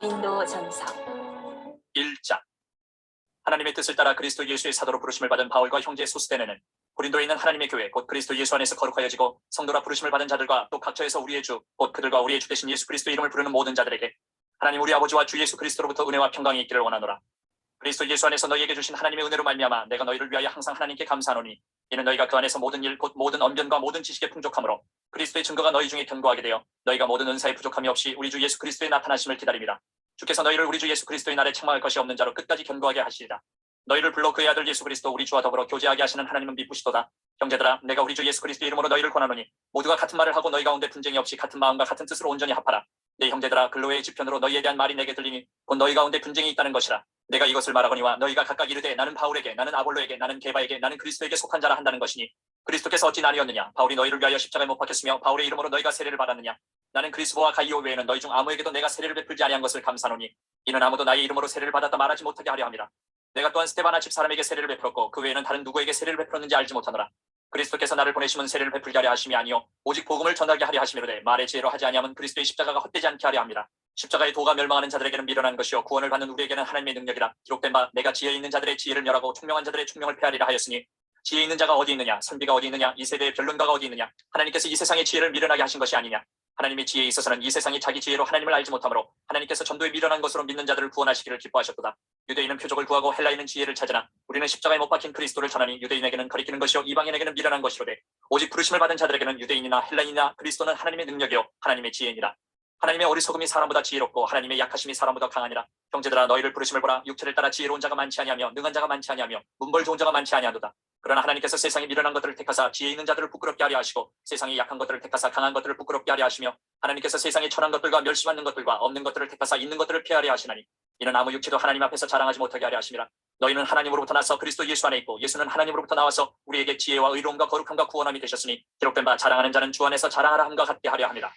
고린도전서 1장. 하나님의 뜻을 따라 그리스도 예수의 사도로 부르심을 받은 바울과 형제 소스데네는 고린도에 있는 하나님의 교회 곧 그리스도 예수 안에서 거룩하여지고 성도라 부르심을 받은 자들과 또 각처에서 우리의 주 곧 그들과 우리의 주 되신 예수 그리스도 이름을 부르는 모든 자들에게 하나님 우리 아버지와 주 예수 그리스도로부터 은혜와 평강이 있기를 원하노라. 그리스도 예수 안에서 너희에게 주신 하나님의 은혜로 말미암아 내가 너희를 위하여 항상 하나님께 감사하노니 이는 너희가 그 안에서 모든 일 곧 모든 언변과 모든 지식의 풍족함으로 그리스도의 증거가 너희 중에 견고하게 되어 너희가 모든 은사의 부족함이 없이 우리 주 예수 그리스도의 나타나심을 기다림이라. 주께서 너희를 우리 주 예수 그리스도의 날에 책망할 것이 없는 자로 끝까지 견고하게 하시리라. 너희를 불러 그의 아들 예수 그리스도 우리 주와 더불어 교제하게 하시는 하나님은 미쁘시도다. 형제들아, 내가 우리 주 예수 그리스도 이름으로 너희를 권하노니 모두가 같은 말을 하고 너희 가운데 분쟁이 없이 같은 마음과 같은 뜻으로 온전히 합하라. 내 형제들아, 글로의 지편으로 너희에 대한 말이 내게 들리니 곧 너희 가운데 분쟁이 있다는 것이라. 내가 이것을 말하거니와 너희가 각각 이르되 나는 바울에게, 나는 아볼로에게, 나는 게바에게, 나는 그리스도에게 속한 자라 한다는 것이니 그리스도께서 어찌 나뉘었느냐? 바울이 너희를 위하여 십자가에 못 박혔으며 바울의 이름으로 너희가 세례를 받았느냐? 나는 그리스도와 가이오 외에는 너희 중 아무에게도 내가 세례를 베풀지 아니한 것을 감사노니 이는 아무도 나의 이름으로 세례를 받았다 말하지 못하게 하려 함이라. 내가 또한 스테바나 집사람에게 세례를 베풀었고 그 외에는 다른 누구에게 세례를 베풀었는지 알지 못하노라. 그리스도께서 나를 보내심은 세례를 베풀게 하려 하심이 아니요 오직 복음을 전하게 하려 하심이로되 말의 지혜로 하지 아니하면 그리스도의 십자가가 헛되지 않게 하려 함이라. 십자가의 도가 멸망하는 자들에게는 미련한 것이요 구원을 받는 우리에게는 하나님의 능력이라. 기록된 바 내가 지혜 있는 자들의 지혜를 멸하고 총명한 자들의 총명을 폐하리라 하였으니 지혜 있는 자가 어디 있느냐? 선비가 어디 있느냐? 이 세대의 변론가가 어디 있느냐? 하나님께서 이 세상의 지혜를 미련하게 하신 것이 아니냐? 하나님의 지혜에 있어서는 이 세상이 자기 지혜로 하나님을 알지 못하므로 하나님께서 전도에 미련한 것으로 믿는 자들을 구원하시기를 기뻐하셨도다. 유대인은 표적을 구하고 헬라인은 지혜를 찾으나 우리는 십자가에 못 박힌 그리스도를 전하니 유대인에게는 가리키는 것이요 이방인에게는 미련한 것이로되 오직 부르심을 받은 자들에게는 유대인이나 헬라인이나 그리스도는 하나님의 능력이요 하나님의 지혜니라. 하나님의 어리석음이 사람보다 지혜롭고 하나님의 약하심이 사람보다 강하니라. 형제들아, 너희를 부르심을 보라. 육체를 따라 지혜로운 자가 많지 아니하며 능한 자가 많지 아니하며 문벌 좋은 자가 많지 아니하도다. 그러나 하나님께서 세상에 미련한 것들을 택하사 지혜 있는 자들을 부끄럽게 하려 하시고 세상에 약한 것들을 택하사 강한 것들을 부끄럽게 하려 하시며 하나님께서 세상에 천한 것들과 멸시받는 것들과 없는 것들을 택하사 있는 것들을 폐하려 하시나니 이는 아무 육체도 하나님 앞에서 자랑하지 못하게 하려 하심이라. 너희는 하나님으로부터 나서 그리스도 예수 안에 있고 예수는 하나님으로부터 나와서 우리에게 지혜와 의로움과 거룩함과 구원함이 되셨으니 기록된 바 자랑하는 자는 주 안에서 자랑하라 함과 같게 하려 함이라.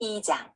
2장.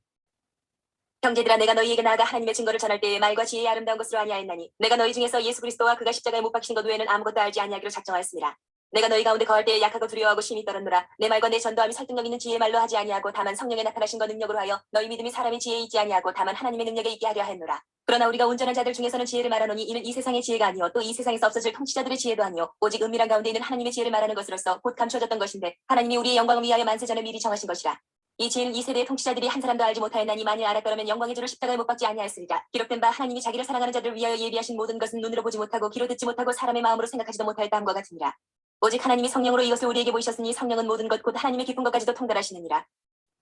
형제들아, 내가 너희에게 나아가 하나님의 증거를 전할 때에 말과 지혜의 아름다운 것으로 아니하였나니 내가 너희 중에서 예수 그리스도와 그가 십자가에 못 박히신 것 외에는 아무것도 알지 아니하기로 작정하였습니다. 내가 너희 가운데 거할 때에 약하고 두려워하고 심히 떨었노라. 내 말과 내 전도함이 설득력 있는 지혜의 말로 하지 아니하고 다만 성령에 나타나신 것 능력으로 하여 너희 믿음이 사람의 지혜에 있지 아니하고 다만 하나님의 능력에 있게 하려 하였노라. 그러나 우리가 온전한 자들 중에서는 지혜를 말하노니 이는 이 세상의 지혜가 아니요 또 이 세상에서 없어질 통치자들의 지혜도 아니요 오직 은밀한 가운데 있는 하나님의 지혜를 말하는 것으로서 곧 감추어졌던 것인데 하나님이 우리의 영광을 위하여 만세전에 미리 정하신 것이라. 이 지혜는 이 세대의 통치자들이 한 사람도 알지 못하였나니 만일 알았더라면 영광의 주를 십자가에 못 박지 아니하였으리라. 기록된 바 하나님이 자기를 사랑하는 자들을 위하여 예비하신 모든 것은 눈으로 보지 못하고 귀로 듣지 못하고 사람의 마음으로 생각하지도 못하였다 함과 같으니라. 오직 하나님이 성령으로 이것을 우리에게 보이셨으니 성령은 모든 것 곧 하나님의 깊은 것까지도 통달하시느니라.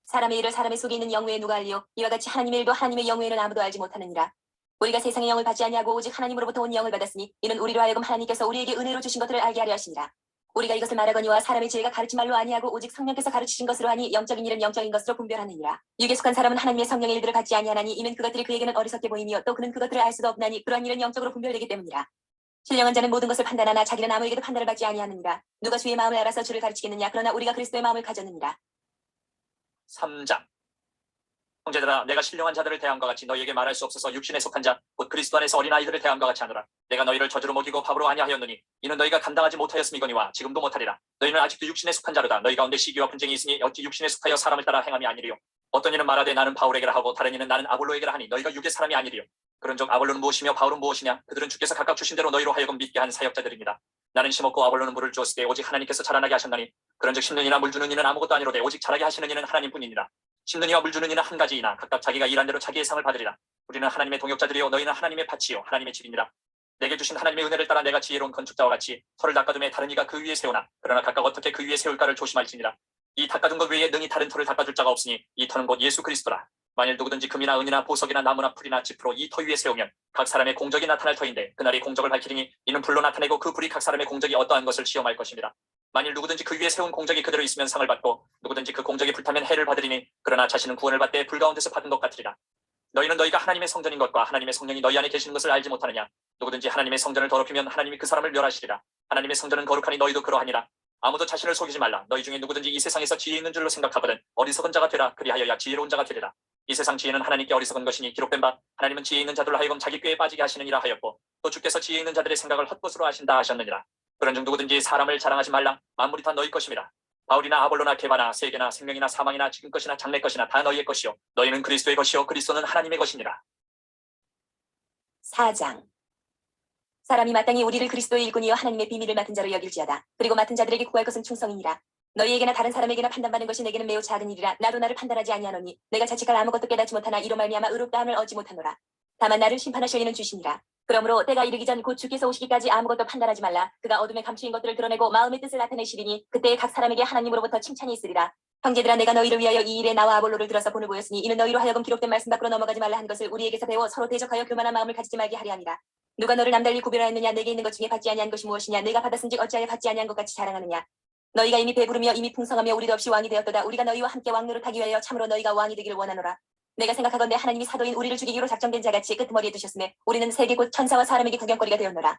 사람의 일을 사람의 속에 있는 영 외에 누가 알리요? 이와 같이 하나님의 일도 하나님의 영 외에는 아무도 알지 못하느니라. 우리가 세상의 영을 받지 아니하고 오직 하나님으로부터 온 영을 받았으니 이는 우리로 하여금 하나님께서 우리에게 은혜로 주신 것들을 알게 하려 하시니라. 우리가 이것을 말하거니와 사람의 지혜가 가르친 말로 아니하고 오직 성령께서 가르치신 것으로 하니 영적인 일은 영적인 것으로 분별하느니라. 육에 속한 사람은 하나님의 성령의 일들을 받지 아니하나니 이는 그것들이 그에게는 어리석게 보이며 또 그는 그것들을 알 수도 없나니 그러한 일은 영적으로 분별되기 때문이라. 신령한 자는 모든 것을 판단하나 자기는 아무에게도 판단을 받지 아니하느니라. 누가 주의 마음을 알아서 주를 가르치겠느냐? 그러나 우리가 그리스도의 마음을 가졌느니라. 3장. 형제들아, 내가 신령한 자들을 대함과 같이 너희에게 말할 수 없어서 육신에 속한 자 곧 그리스도 안에서 어린아이들을 대함과 같이 하노라. 내가 너희를 저주로 먹이고 밥으로 아니하였느니 이는 너희가 감당하지 못하였음이거니와 지금도 못하리라. 너희는 아직도 육신에 속한 자로다. 너희 가운데 시기와 분쟁이 있으니 어찌 육신에 속하여 사람을 따라 행함이 아니리요. 어떤 이는 말하되 나는 바울에게라 하고 다른 이는 나는 아볼로에게라 하니 너희가 육의 사람이 아니리요. 그런즉 아볼로는 무엇이며 바울은 무엇이냐? 그들은 주께서 각각 주신 대로 너희로 하여금 믿게 한 사역자들입니다. 나는 심었고 아볼로는 물을 주었을 때 오직 하나님께서 자라나게 하셨나니 그런즉 심는 이나 물 주는 이는 아무것도 아니로되 오직 자라게 하시는 이는 하나님뿐이니라. 심는 이와 물 주는 이는 한 가지이나 각각 자기가 일한 대로 자기의 상을 받으리라. 우리는 하나님의 동역자들이요 너희는 하나님의 밭이요 하나님의 집이니라. 내게 주신 하나님의 은혜를 따라 내가 지혜로운 건축자와 같이 터를 닦아둠에 다른 이가 그 위에 세우나 그러나 각각 어떻게 그 위에 세울까를 조심할지니라. 이 닦아둔 것 외에 능히 다른 터를 닦아줄 자가 없으니 이 터는 곧 예수 그리스도라. 만일 누구든지 금이나 은이나 보석이나 나무나 풀이나 짚으로 이 터 위에 세우면 각 사람의 공적이 나타날 터인데 그날이 공적을 밝히리니 이는 불로 나타내고 그 불이 각 사람의 공적이 어떠한 것을 시험할 것입니다. 만일 누구든지 그 위에 세운 공적이 그대로 있으면 상을 받고 누구든지 그 공적이 불타면 해를 받으리니 그러나 자신은 구원을 받되 불 가운데서 받은 것 같으리라. 너희는 너희가 하나님의 성전인 것과 하나님의 성령이 너희 안에 계시는 것을 알지 못하느냐? 누구든지 하나님의 성전을 더럽히면 하나님이 그 사람을 멸하시리라. 하나님의 성전은 거룩하니 너희도 그러하니라. 아무도 자신을 속이지 말라. 너희 중에 누구든지 이 세상에서 지혜 있는 줄로 생각하거든 어리석은 자가 되라. 그리하여야 지혜로운 자가 되리라. 이 세상 지혜는 하나님께 어리석은 것이니 기록된 바 하나님은 지혜 있는 자들로 하여금 자기 꾀에 빠지게 하시느니라 하였고 또 주께서 지혜 있는 자들의 생각을 헛것으로 하신다 하셨느니라. 그런즉 누구든지 사람을 자랑하지 말라. 만물이 다 너희 것임이라. 바울이나 아볼로나 게바나 세계나 생명이나 사망이나 지금 것이나 장래 것이나 다 너희의 것이요 너희는 그리스도의 것이요 그리스도는 하나님의 것이니라. 4장. 사람이 마땅히 우리를 그리스도의 일꾼이요 하나님의 비밀을 맡은 자로 여길지어다. 그리고 맡은 자들에게 구할 것은 충성이니라. 너희에게나 다른 사람에게나 판단받는 것이 내게는 매우 작은 일이라. 나도 나를 판단하지 아니하노니 내가 자칫할 아무것도 깨닫지 못하나 이로 말미암아 의롭다함을 얻지 못하노라. 다만 나를 심판하실 이는 주시니라. 그러므로 때가 이르기 전 곧 주께서 오시기까지 아무것도 판단하지 말라. 그가 어둠에 감추인 것들을 드러내고 마음의 뜻을 나타내시리니 그때에 각 사람에게 하나님으로부터 칭찬이 있으리라. 형제들아, 내가 너희를 위하여 이 일에 나와 아볼로를 들어서 본을 보였으니 이는 너희로 하여금 기록된 말씀 밖으로 넘어가지 말라 한 것을 우리에게서 배워 서로 대적하여 교만한 마음을 가지지 말게 하려 함이라. 누가 너를 남달리 구별하였느냐? 내게 있는 것 중에 받지 아니한 것이 무엇이냐? 내가 받았은즉 어찌하여 받지 아니한 것 같이 자랑하느냐? 너희가 이미 배부르며 이미 풍성하며 우리도 없이 왕이 되었도다. 우리가 너희와 함께 왕 노릇하기 위하여 참으로 너희가 왕이 되기를 원하노라. 내가 생각하건대 하나님이 사도인 우리를 죽이기로 작정된 자같이 끄트머리에 두셨음에 우리는 세계 곧 천사와 사람에게 구경거리가 되었노라.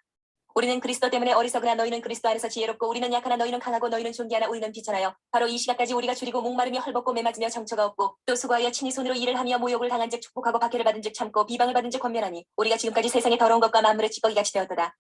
우리는 그리스도 때문에 어리석으나 너희는 그리스도 안에서 지혜롭고 우리는 약하나 너희는 강하고 너희는 존귀하나 우리는 비천하여 바로 이 시각까지 우리가 줄이고 목마르며 헐벗고 매맞으며 정처가 없고 또 수고하여 친히 손으로 일을 하며 모욕을 당한즉 축복하고 박해를 받은즉 참고 비방을 받은즉 권면하니 우리가 지금까지 세상의 더러운 것과 만물의 찌꺼기같이 되었도다.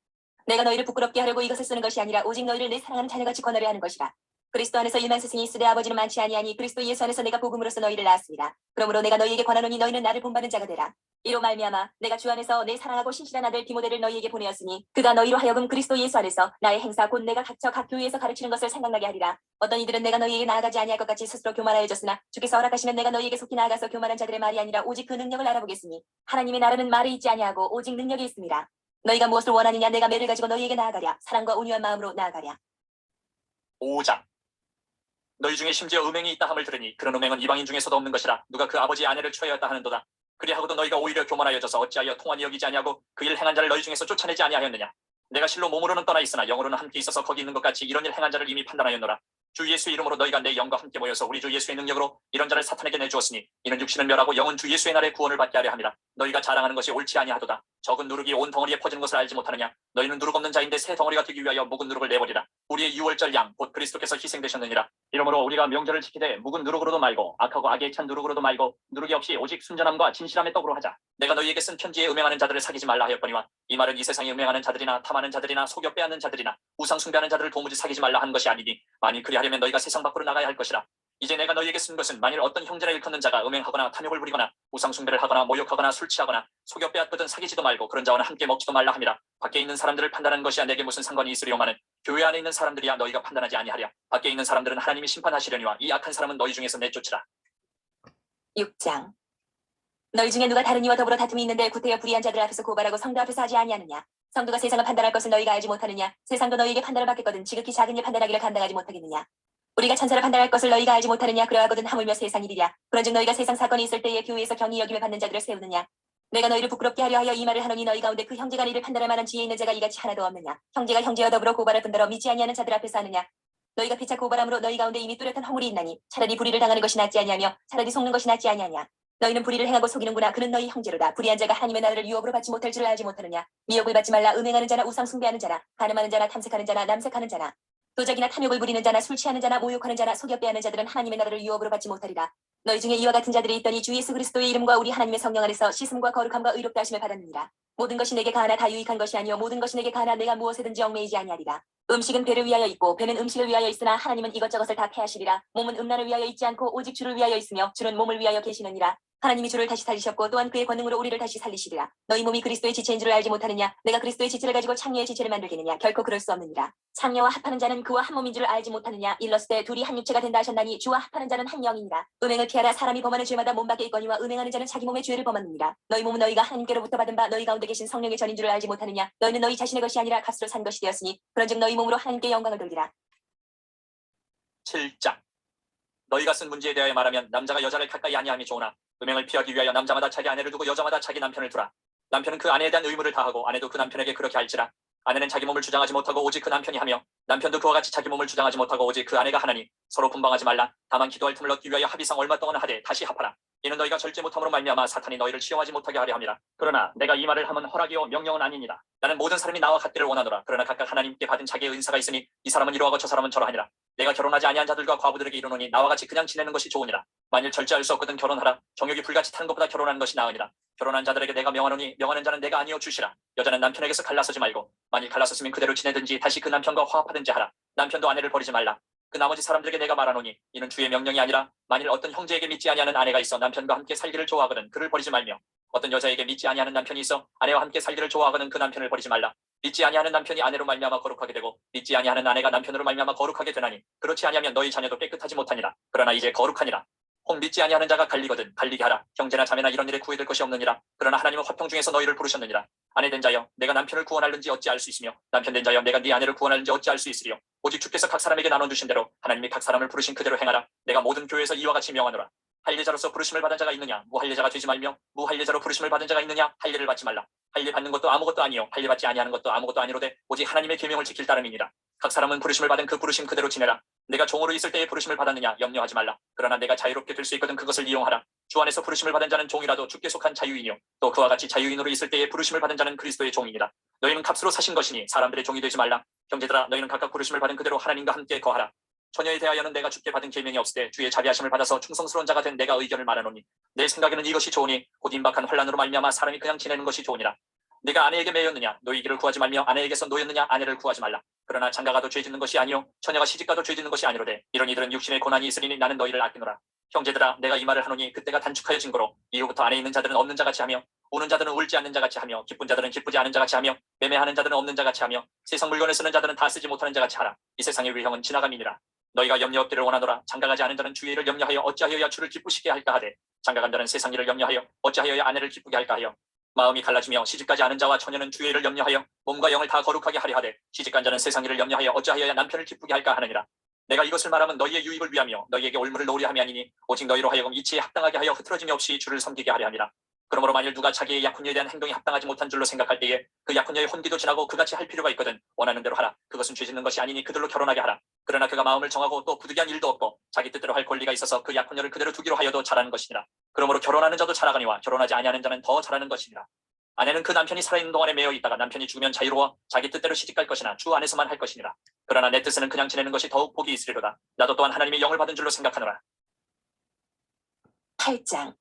내가 너희를 부끄럽게 하려고 이것을 쓰는 것이 아니라 오직 너희를 내 사랑하는 자녀같이 권하려 하는 것이라. 그리스도 안에서 일만 스승이 있으되 아버지는 많지 아니하니 그리스도 예수 안에서 내가 복음으로써 너희를 낳았습니다. 그러므로 내가 너희에게 권하노니 너희는 나를 본받는 자가 되라. 이로 말미암아 내가 주 안에서 내 사랑하고 신실한 아들 디모데를 너희에게 보내었으니 그가 너희로 하여금 그리스도 예수 안에서 나의 행사 곧 내가 각처 각 교회에서 가르치는 것을 생각나게 하리라. 어떤 이들은 내가 너희에게 나아가지 아니할 것 같이 스스로 교만하여졌으나 주께서 허락하시면 내가 너희에게 속히 나아가서 교만한 자들의 말이 아니라 오직 그 능력을 알아보겠으니 하나님의 나라는 말에 있지 아니하고 오직 능력에 있습니다. 너희가 무엇을 원하느냐? 내가 매를 가지고 너희에게 나아가랴. 사랑과 온유한 마음으로 나아가랴. 5장. 너희 중에 심지어 음행이 있다 함을 들으니 그런 음행은 이방인 중에서도 없는 것이라. 누가 그 아버지의 아내를 취하였다 하는도다. 그리하고도 너희가 오히려 교만하여져서 어찌하여 통한이 여기지 아니하고 그 일 행한 자를 너희 중에서 쫓아내지 아니하였느냐. 내가 실로 몸으로는 떠나 있으나 영으로는 함께 있어서 거기 있는 것 같이 이런 일 행한 자를 이미 판단하였노라. 주 예수 이름으로 너희가 내 영과 함께 모여서 우리 주 예수의 능력으로 이런 자를 사탄에게 내주었으니 이는 육신을 멸하고 영은 주 예수의 날에 구원을 받게 하려 함이라. 너희가 자랑하는 것이 옳지 아니하도다. 적은 누룩이 온 덩어리에 퍼지는 것을 알지 못하느냐. 너희는 누룩 없는 자인데 새 덩어리가 되기 위하여 묵은 누룩을 내버리라. 우리의 유월절 양 곧 그리스도께서 희생되셨느니라. 이러므로 우리가 명절을 지키되 묵은 누룩으로도 말고 악하고 악에 찬 누룩으로도 말고 누룩이 없이 오직 순전함과 진실함의 떡으로 하자. 내가 너희에게 쓴 편지에 음행하는 자들을 사귀지 말라 하였거니와 이 말은 이 세상에 음행하는 자들이나 탐하는 자들이나 속여 빼앗는 자들이나 우상 숭배하는 자들을 도무지 사귀지 말라 한 것이 아니니 만일 그리하려면 너희가 세상 밖으로 나가야 할 것이라. 이제 내가 너희에게 쓴 것은 만일 어떤 형제나 일컫는 자가 음행하거나 탐욕을 부리거나 우상 숭배를 하거나 모욕하거나 술 취하거나 속여 빼앗거든 사귀지도 말고 그런 자와는 함께 먹지도 말라 함이라. 밖에 있는 사람들을 판단하는 것이야 내게 무슨 상관이 있으리오마는 교회 안에 있는 사람들이야 너희가 판단하지 아니하랴. 밖에 있는 사람들은 하나님이 심판하시려니와 이 악한 사람은 너희 중에서 내쫓으라. 6장. 너희 중에 누가 다른 이와 더불어 다툼이 있는데 구태여 불의한 자들 앞에서 고발하고 성도 앞에서 하지 아니하느냐. 성도가 세상을 판단할 것을 너희가 알지 못하느냐. 세상도 너희에게 판단을 받겠거든 지극히 작은 일 판단하기를 감당하지 못하겠느냐. 우리가 천사를 판단할 것을 너희가 알지 못하느냐. 그러하거든 하물며 세상 일이랴. 그런즉 너희가 세상 사건이 있을 때에 교회에서 경히 여김을 받는 자들을 세우느냐. 내가 너희를 부끄럽게 하려 하여 이 말을 하노니 너희 가운데 그 형제가 이를 판단할 만한 지혜 있는 자가 이같이 하나도 없느냐. 형제가 형제와 더불어 고발할 뿐더러 믿지 아니하는 자들 앞에서 하느냐. 너희가 피차 고발함으로 너희 가운데 이미 뚜렷한 허물이 있나니 차라리 불의를 당하는 것이 낫지 아니하며 차라리 속는 것이 낫지 아니하냐. 너희는 불의를 행하고 속이는구나. 그는 너희 형제로다. 불의한 자가 하나님의 나라를 유업으로 받지 못할 줄을 알지 못하느냐. 미혹을 받지 말라. 음행하는 자나 우상 숭배하는 자나 간음하는 자나 탐색하는 자나 남색하는 자나 도적이나 탐욕을 부리는 자나 술 취하는 자나 모욕하는 자나 속여 빼앗는 자들은 하나님의 나라를 유업으로 받지 못하리라. 너희 중에 이와 같은 자들이 있더니 주 예수 그리스도의 이름과 우리 하나님의 성령 안에서 씻음과 거룩함과 의롭다 하심을 받았느니라. 모든 것이 내게 가하나 다 유익한 것이 아니요 모든 것이 내게 가하나 내가 무엇에든지 얽매이지 아니하리라. 음식은 배를 위하여 있고 배는 음식을 위하여 있으나 하나님은 이것저것을 다 패하시리라. 몸은 음란을 위하여 있지 않고 오직 주를 위하여 있으며 주는 몸을 위하여 계시느니라. 하나님이 주를 다시 살리셨고 또한 그의 권능으로 우리를 다시 살리시리라. 너희 몸이 그리스도의 지체인 줄을 알지 못하느냐. 내가 그리스도의 지체를 가지고 창녀의 지체를 만들겠느냐. 결코 그럴 수 없느니라. 창녀와 합하는 자는 그와 한 몸인 줄을 알지 못하느냐. 일렀을 둘이 한 육체가 된다 하셨나니 주와 합하는 자는 한 영이니라. 음행을 피하라. 사람이 범하는 죄마다 몸 밖에 있거니와 음행하는 자는 자기 몸의 죄를 범하느니라. 너희 몸은 너희가 하나님께로부터 받은 바 너희 가운데 계신 성령의 전인 줄을 알지 못하느냐. 너희는 너희 자신의 것이 아니라 값으로 산 것이 되었으니 그런즉 너희 몸으로 하나님께 영광을 돌리라. 7장. 너희가 쓴 문제에 대하여 말하면 남자가 여자를 가까이 아니함이 좋으나 음행을 피하기 위하여 남자마다 자기 아내를 두고 여자마다 자기 남편을 두라. 남편은 그 아내에 대한 의무를 다하고 아내도 그 남편에게 그렇게 할지라. 아내는 자기 몸을 주장하지 못하고 오직 그 남편이 하며 남편도 그와 같이 자기 몸을 주장하지 못하고 오직 그 아내가 하나니 서로 분방하지 말라. 다만 기도할 틈을 얻기 위하여 합의상 얼마 동안 하되 다시 합하라. 이는 너희가 절제 못함으로 말미암아 사탄이 너희를 시험하지 못하게 하려 함이라. 그러나 내가 이 말을 함은 허락이요 명령은 아니니라. 나는 모든 사람이 나와 같기를 원하노라. 그러나 각각 하나님께 받은 자기의 은사가 있으니 이 사람은 이러하고 저 사람은 저러하니라. 내가 결혼하지 아니한 자들과 과부들에게 이르노니 나와 같이 그냥 지내는 것이 좋으니라. 만일 절제할 수 없거든 결혼하라. 정욕이 불같이 타는 것보다 결혼하는 것이 나으니라. 결혼한 자들에게 내가 명하노니 명하는 자는 내가 아니요 주시라. 여자는 남편에게서 갈라서지 말고 만일 갈라섰으면 그대로 지내든지 다시 그 남편과 화합하든지 하라. 남편도 아내를 버리지 말라. 그 나머지 사람들에게 내가 말하노니 이는 주의 명령이 아니라 만일 어떤 형제에게 믿지 아니하는 아내가 있어 남편과 함께 살기를 좋아하거든 그를 버리지 말며 어떤 여자에게 믿지 아니하는 남편이 있어 아내와 함께 살기를 좋아하거든 그 남편을 버리지 말라. 믿지 아니하는 남편이 아내로 말미암아 거룩하게 되고 믿지 아니하는 아내가 남편으로 말미암아 거룩하게 되나니 그렇지 아니하면 너희 자녀도 깨끗하지 못하니라. 그러나 이제 거룩하니라. 혹 믿지 아니하는 자가 갈리거든 갈리게 하라. 형제나 자매나 이런 일에 구애될 것이 없느니라. 그러나 하나님은 화평 중에서 너희를 부르셨느니라. 아내된 자여 내가 남편을 구원하는지 어찌 알 수 있으며 남편된 자여 내가 네 아내를 구원하는지 어찌 알 수 있으리요. 오직 주께서 각 사람에게 나눠주신 대로 하나님이 각 사람을 부르신 그대로 행하라. 내가 모든 교회에서 이와 같이 명하노라. 할례자로서 부르심을 받은 자가 있느냐 무할례자가 되지 말며 무할례자로 부르심을 받은 자가 있느냐 할례를 받지 말라. 할례 받는 것도 아무것도 아니요 할례 받지 아니하는 것도 아무것도 아니로되 오직 하나님의 계명을 지킬 따름이니라. 각 사람은 부르심을 받은 그 부르심 그대로 지내라. 내가 종으로 있을 때에 부르심을 받았느냐 염려하지 말라. 그러나 내가 자유롭게 될 수 있거든 그것을 이용하라. 주 안에서 부르심을 받은 자는 종이라도 주께 속한 자유인이요 또 그와 같이 자유인으로 있을 때에 부르심을 받은 자는 그리스도의 종이니라. 너희는 값으로 사신 것이니 사람들의 종이 되지 말라. 형제들아 너희는 각각 부르심을 받은 그대로 하나님과 함께 거하라. 처녀에 대하여는 내가 주께 받은 계명이 없으되 주의 자비하심을 받아서 충성스러운 자가 된 내가 의견을 말하노니 내 생각에는 이것이 좋으니 곧 임박한 환난으로 말미암아 사람이 그냥 지내는 것이 좋으니라. 네가 아내에게 매였느냐 노이기를 구하지 말며 아내에게서 노였느냐 아내를 구하지 말라. 그러나 장가가도 죄 짓는 것이 아니요 처녀가 시집가도 죄 짓는 것이 아니로되 이런 이들은 육신의 고난이 있으리니 나는 너희를 아끼노라. 형제들아 내가 이 말을 하노니 그때가 단축하여 증거로 이후부터 안에 있는 자들은 없는 자같이 하며 우는 자들은 울지 않는 자같이 하며 기쁜 자들은 기쁘지 않은 자같이 하며 매매하는 자들은 없는 자같이 하며 세상 물건을 쓰는 자들은 다 쓰지 못하는 자같이 하라. 이 세상의 위형은 지나감이니라. 너희가 염려 없기를 원하노라. 장가가지 않은 자는 주의 일을 염려하여 어찌하여야 주를 기쁘시게 할까 하되 장가간 자는 세상 일을 염려하여 어찌하여야 아내를 기쁘게 할까 하여 마음이 갈라지며 시집가지 않은 자와 처녀는 주의 일을 염려하여 몸과 영을 다 거룩하게 하려 하되 시집간 자는 세상 일을 염려하여 어찌하여야 남편을 기쁘게 할까 하느니라. 내가 이것을 말하면 너희의 유익을 위하며 너희에게 올무를 놓으려 함이 아니니 오직 너희로 하여금 이치에 합당하게 하여 흐트러짐이 없이 주를 섬기게 하려 함이라. 그러므로 만일 누가 자기의 약혼녀에 대한 행동이 합당하지 못한 줄로 생각할 때에 그 약혼녀의 혼기도 지나고 그같이 할 필요가 있거든 원하는 대로 하라. 그것은 죄 짓는 것이 아니니 그들로 결혼하게 하라. 그러나 그가 마음을 정하고 또 부득이한 일도 없고 자기 뜻대로 할 권리가 있어서 그 약혼녀를 그대로 두기로 하여도 잘하는 것이니라. 그러므로 결혼하는 자도 잘하거니와 결혼하지 아니하는 자는 더 잘하는 것이니라. 아내는 그 남편이 살아있는 동안에 매여 있다가 남편이 죽으면 자유로워 자기 뜻대로 시집갈 것이나 주 안에서만 할 것이니라. 그러나 내 뜻에는 그냥 지내는 것이 더욱 복이 있으리로다. 나도 또한 하나님의 영을 받은 줄로 생각하노라. 8장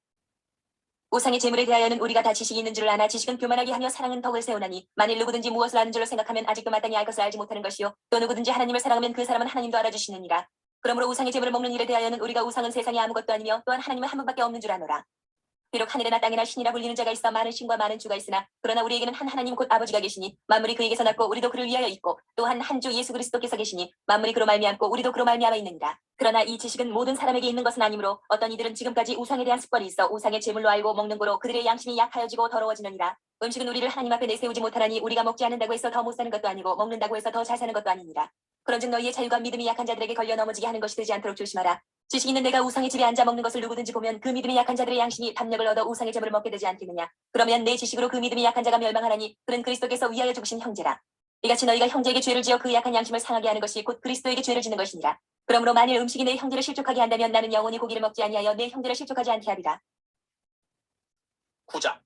우상의 재물에 대하여는 우리가 다 지식이 있는 줄을 아나 지식은 교만하게 하며 사랑은 덕을 세우나니 만일 누구든지 무엇을 아는 줄로 생각하면 아직도 마땅히 알 것을 알지 못하는 것이요 또 누구든지 하나님을 사랑하면 그 사람은 하나님도 알아주시느니라. 그러므로 우상의 재물을 먹는 일에 대하여는 우리가 우상은 세상에 아무것도 아니며 또한 하나님은 한 분밖에 없는 줄 아노라. 비록 하늘에나 땅에나 신이라 불리는 자가 있어 많은 신과 많은 주가 있으나 그러나 우리에게는 한 하나님 곧 아버지가 계시니 만물이 그에게서 났고 우리도 그를 위하여 있고 또한 한 주 예수 그리스도께서 계시니 만물이 그로 말미암고 우리도 그로 말미암아 있느니라. 그러나 이 지식은 모든 사람에게 있는 것은 아니므로 어떤 이들은 지금까지 우상에 대한 습관이 있어 우상의 제물로 알고 먹는 거로 그들의 양심이 약하여지고 더러워지느니라. 음식은 우리를 하나님 앞에 내세우지 못하나니 우리가 먹지 않는다고 해서 더 못 사는 것도 아니고 먹는다고 해서 더 잘 사는 것도 아니니라. 그런즉 너희의 자유가 믿음이 약한 자들에게 걸려 넘어지게 하는 것이 되지 않도록 조심하라. 지식 있는 내가 우상의 집에 앉아 먹는 것을 누구든지 보면 그 믿음이 약한 자들의 양심이 담력을 얻어 우상의 제물을 먹게 되지 않겠느냐. 그러면 내 지식으로 그 믿음이 약한 자가 멸망하나니 그는 그리스도께서 위하여 죽으신 형제라. 이같이 너희가 형제에게 죄를 지어 그 약한 양심을 상하게 하는 것이 곧 그리스도에게 죄를 지는 것이니라. 그러므로 만일 음식이 내 형제를 실족하게 한다면 나는 영원히 고기를 먹지 아니하여 내 형제를 실족하지 않게 하리라. 9장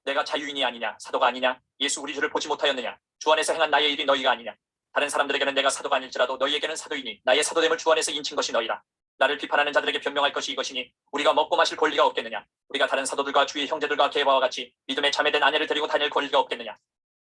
내가 자유인이 아니냐 사도가 아니냐 예수 우리 주를 보지 못하였느냐 주 안에서 행한 나의 일이 너희가 아니냐. 다른 사람들에게는 내가 사도가 아닐지라도 너희에게는 사도이니 나의 사도됨을 주 안에서 인친 것이 너희라. 나를 비판하는 자들에게 변명할 것이 이것이니 우리가 먹고 마실 권리가 없겠느냐. 우리가 다른 사도들과 주의 형제들과 게바와 같이 믿음에 자매된 아내를 데리고 다닐 권리가 없겠느냐.